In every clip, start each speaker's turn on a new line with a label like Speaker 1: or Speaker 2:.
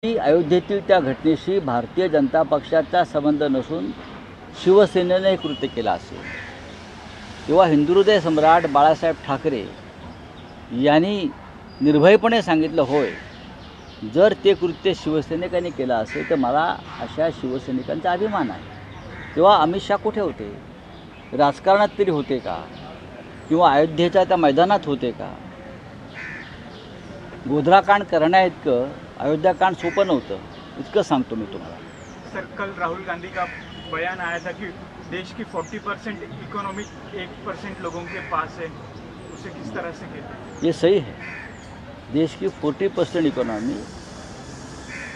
Speaker 1: अयोध्येतील त्या घटनेशी भारतीय जनता पक्षाचा संबंध नसून शिवसेनेने हे कृत्य केलं असेल तेव्हा हिंदुहृदय सम्राट बाळासाहेब ठाकरे यांनी निर्भयपणे सांगितलं, होय, जर ते कृत्य शिवसैनिकांनी केलं असेल तर मला अशा शिवसैनिकांचा अभिमान आहे। तेव्हा अमित शाह कुठे होते? राजकारणात तरी होते का? किंवा अयोध्येच्या त्या मैदानात होते का? गोधराकांड करण्याइतकं अयोध्याकांड सोपं नव्हतं, इतकं सांगतो मी तुम्हाला।
Speaker 2: सर, कल राहुल गांधी का बयान आया था कि देश की 40% इकोनॉमी 1% लोगों के पास है, उसे किस तरह से कहते?
Speaker 1: ये सही है। देश की 40% इकोनॉमी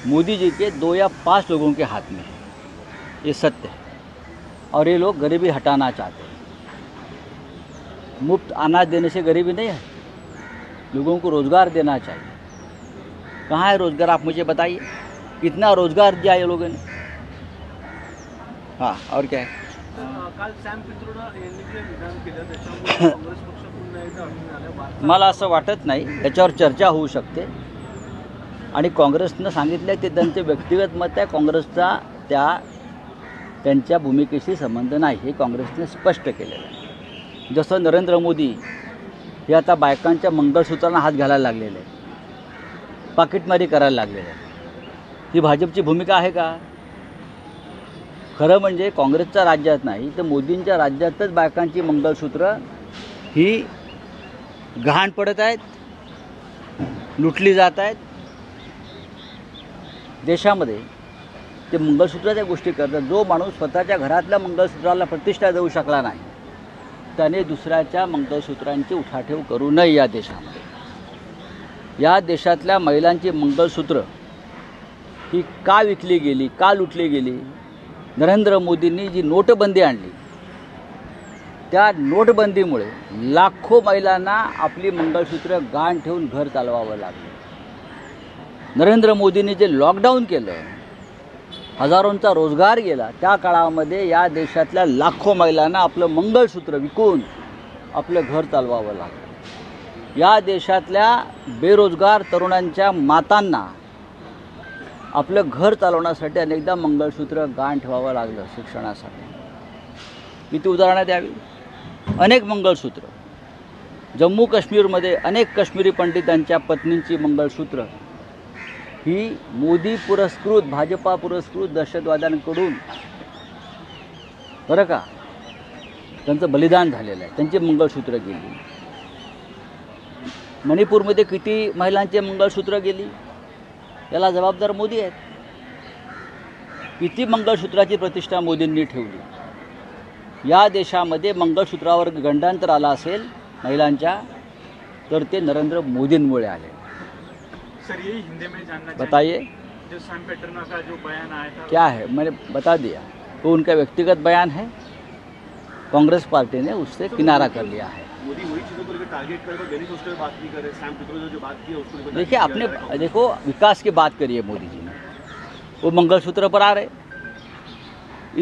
Speaker 1: मोदी जी के 2 या 5 लोगों के हाथ में है, ये सत्य है। और ये लोग गरीबी हटाना चाहते हैं। मुफ्त अनाज देने से गरीबी नहीं है, लोगों को रोज़गार देना चाहिए। कहाँ है रोज़गार, आप मुझे बताइए, कितना रोज़गार दिया ये लोगों ने? हाँ, और क्या है?
Speaker 2: काल सॅम पित्रोडा यांनी जे विधान केलं त्याच्यामुळे काँग्रेस पक्ष पुन्हा एकदा अडचणीत आला।
Speaker 1: मला असं वाटत नाही, याच्यावर चर्चा होऊ शकते। आणि काँग्रेसनं सांगितलं ते त्यांचे व्यक्तिगत मत आहे, काँग्रेसचा त्यांच्या भूमिकेशी संबंध नाही, हे काँग्रेसने स्पष्ट केलेलं आहे। जसं नरेंद्र मोदी हे आता बायकांच्या मंगळसूत्रांना हात घालायला लागलेले आहे, पाकिटमारी करायला लागलेले आहे, ही भाजपची भूमिका आहे का? खरं म्हणजे काँग्रेसच्या राज्यात नाही तर मोदींच्या राज्यातच बायकांची मंगळसूत्र ही गहाण पडत आहेत, लुटली जात आहेत। देशामध्ये ते मंगळसूत्राच्या गोष्टी करतात। जो माणूस स्वतःच्या घरातल्या मंगळसूत्राला प्रतिष्ठा देऊ शकला नाही त्याने दुसऱ्याच्या मंगळसूत्रांची उठाठेव करू नये। या देशामध्ये, या देशातल्या महिलांची मंगळसूत्र ही का विकली गेली, का लुटली गेली? नरेंद्र मोदींनी जी नोटबंदी आणली, त्या नोटबंदीमुळे लाखो महिलांना आपली मंगळसूत्र गहाण ठेवून घर चालवावं लागलं। नरेंद्र मोदींनी जे लॉकडाऊन केलं, हजारोंचा रोजगार गेला, त्या काळामध्ये या देशातल्या लाखो महिलांना आपलं मंगळसूत्र विकून आपलं घर चालवावं लागलं। या देशातल्या बेरोजगार तरुणांच्या मातांना आपलं घर चालवण्यासाठी अनेकदा मंगळसूत्र गहाण ठेवावं लागलं शिक्षणासाठी। किती उदाहरणं द्यावी? अनेक मंगळसूत्र जम्मू काश्मीरमध्ये अनेक काश्मीरी पंडितांच्या पत्नींची मंगळसूत्र ही मोदी पुरस्कृत, भाजपा पुरस्कृत दहशतवाद्यांकडून बरं का त्यांचं बलिदान झालेलं आहे, त्यांची मंगळसूत्र गेली। मणिपूरमध्ये किती महिलांचे मंगळसूत्र गेली, याला जबाबदार मोदी आहेत। किती मंगळसूत्राची प्रतिष्ठा मोदींनी ठेवली। या देशामध्ये मंगळसूत्रावर गंडांतर आला असेल महिलांच्या तर ते नरेंद्र मोदींमुळे आले।
Speaker 2: सर, यही हिंदी में जानना
Speaker 1: बताइए,
Speaker 2: जो सैम पित्रोडा का जो बयान आया था
Speaker 1: क्या है? मैंने बता दिया, वो उनका व्यक्तिगत बयान है, कांग्रेस पार्टी ने उससे किनारा कर लिया है।
Speaker 3: मोदी वही चीज़ों को लेकर टारगेट कर उस पर बात नहीं करे। सैम पित्रोडा जो बात की है उसको
Speaker 1: देखिए, आपने देखो विकास की बात करी है मोदी जी ने, वो मंगलसूत्र पर आ रहे।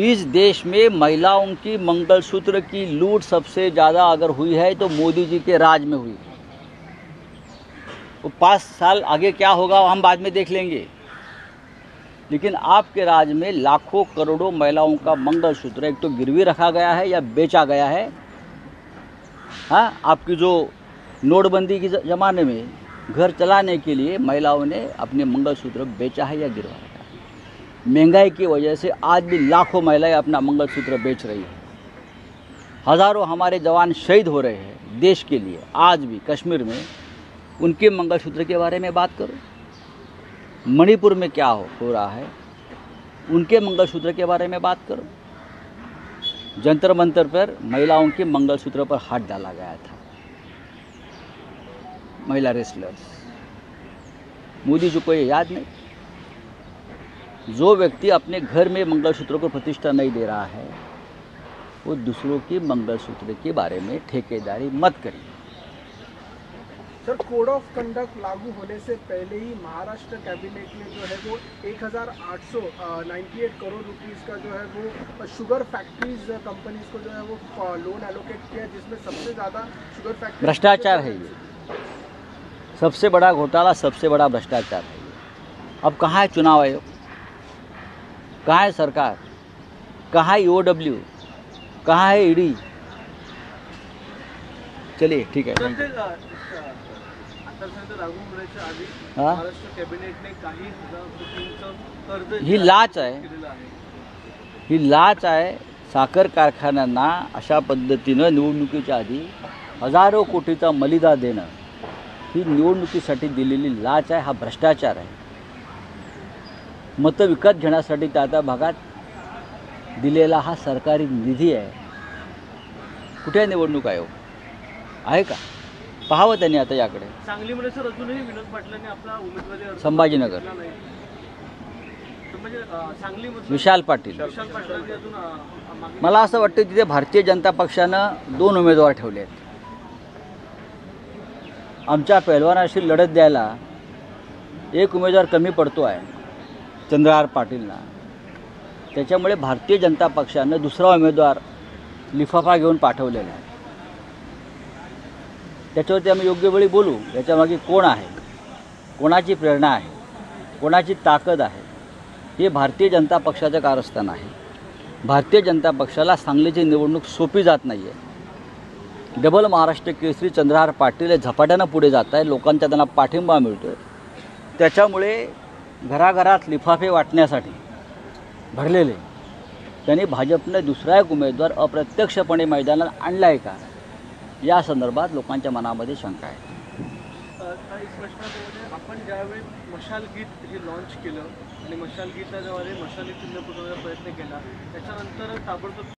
Speaker 1: इस देश में महिलाओं की मंगलसूत्र की लूट सबसे ज़्यादा अगर हुई है तो मोदी जी के राज में हुई। वो 5 साल आगे क्या होगा हम बाद में देख लेंगे, लेकिन आपके राज में लाखों करोड़ों महिलाओं का मंगलसूत्र एक तो गिरवी रखा गया है या बेचा गया है। हाँ, आपकी जो नोटबंदी के ज़माने में घर चलाने के लिए महिलाओं ने अपने मंगलसूत्र बेचा है या गिरवा रखा है। महंगाई की वजह से आज भी लाखों महिलाएं अपना मंगलसूत्र बेच रही हैं। हज़ारों हमारे जवान शहीद हो रहे हैं देश के लिए, आज भी कश्मीर में उनके मंगलसूत्र के बारे में बात करो। मणिपुर में क्या हो रहा है, उनके मंगलसूत्र के बारे में बात करो। जंतर मंतर पर महिलाओं के मंगलसूत्र पर हाथ डाला गया था, महिला रेसलर्स। मोदी जी को ये याद नहीं? जो व्यक्ति अपने घर में मंगलसूत्र को प्रतिष्ठा नहीं दे रहा है वो दूसरों की मंगलसूत्र के बारे में ठेकेदारी मत करिए।
Speaker 4: सर, कोड ऑफ कंडक्ट लागू होने से पहले ही महाराष्ट्र कैबिनेट ने जो है वो 1898 करोड़ रुपीस का जो है वो शुगर फैक्ट्रीज कंपनीज को जो है वो लोन एलोकेट किया, जिसमें सबसे ज़्यादा शुगर फैक्ट्री भ्रष्टाचार
Speaker 1: है। ये सबसे बड़ा घोटाला, सबसे बड़ा भ्रष्टाचार है। अब कहाँ है चुनाव आयोग, कहाँ है सरकार, कहाँ है EOW, कहाँ है ईडी? चलिए ठीक है.
Speaker 3: तर ते आतापर्यंत लागू होण्याच्या आधी
Speaker 1: हा?
Speaker 3: महाराष्ट्र कॅबिनेटने काही हजार कोटींचं कर्ज
Speaker 1: ही लाच आहे.
Speaker 3: केलेलं आहे.
Speaker 1: ही लाच आहे. साखर कारखान्यांना अशा पद्धतीनं निवडणुकीच्या आधी हजारो कोटीचा मलिदा देणं ही निवडणुकीसाठी दिलेली लाच आहे. हा भ्रष्टाचार आहे. मतं विकत घेण्यासाठी त्या त्या भागात दिलेला हा सरकारी निधी आहे. कुठे आहे निवडणूक आयोग? आहे का? पाहावं त्यांनी आता याकडे.
Speaker 3: सांगलीमध्ये सर अजूनही विनोद पाटलांनी आपला उमेदवारी अर्ज
Speaker 1: संभाजीनगर.
Speaker 3: भरला नाही. तर म्हणजे सांगलीमध्ये
Speaker 1: विशाल पाटील.
Speaker 3: विशाल पाटलांनी अजून मागणी
Speaker 1: मला असं वाटतं तिथे भारतीय जनता पक्षानं 2 उमेदवार ठेवले आहेत. आमच्या पैलवानाशी लढत द्यायला एक उमेदवार कमी पडतो आहे, चंद्रहार पाटीलना. त्याच्यामुळे भारतीय जनता पक्षानं दुसरा उमेदवार लिफाफा घेऊन पाठवलेला आहे. त्याच्यावरती आम्ही योग्य वेळी बोलू. याच्यामागे कोण आहे, कोणाची प्रेरणा आहे, कोणाची ताकद आहे, हे भारतीय जनता पक्षाचं कारस्थान आहे. भारतीय जनता पक्षाला सांगलीची निवडणूक सोपी जात नाही आहे. डबल महाराष्ट्र केसरी चंद्रहार पाटील हे झपाट्यानं पुढे जात आहे. लोकांचा त्यांना पाठिंबा मिळतो आहे. त्याच्यामुळे घराघरात लिफाफे वाटण्यासाठी भरलेले त्यांनी भाजपनं दुसरा एक उमेदवार अप्रत्यक्षपणे मैदानात आणला आहे का, या संदर्भात लोकांच्या मनामध्ये शंका आहे.
Speaker 3: एक प्रश्न म्हणजे आपण ज्यावेळी मशाल गीत हे लॉन्च केलं आणि मशाल गीताद्वारे मशाली चिन्ह पुरवण्याचा प्रयत्न केला, त्याच्यानंतर ताबडतोब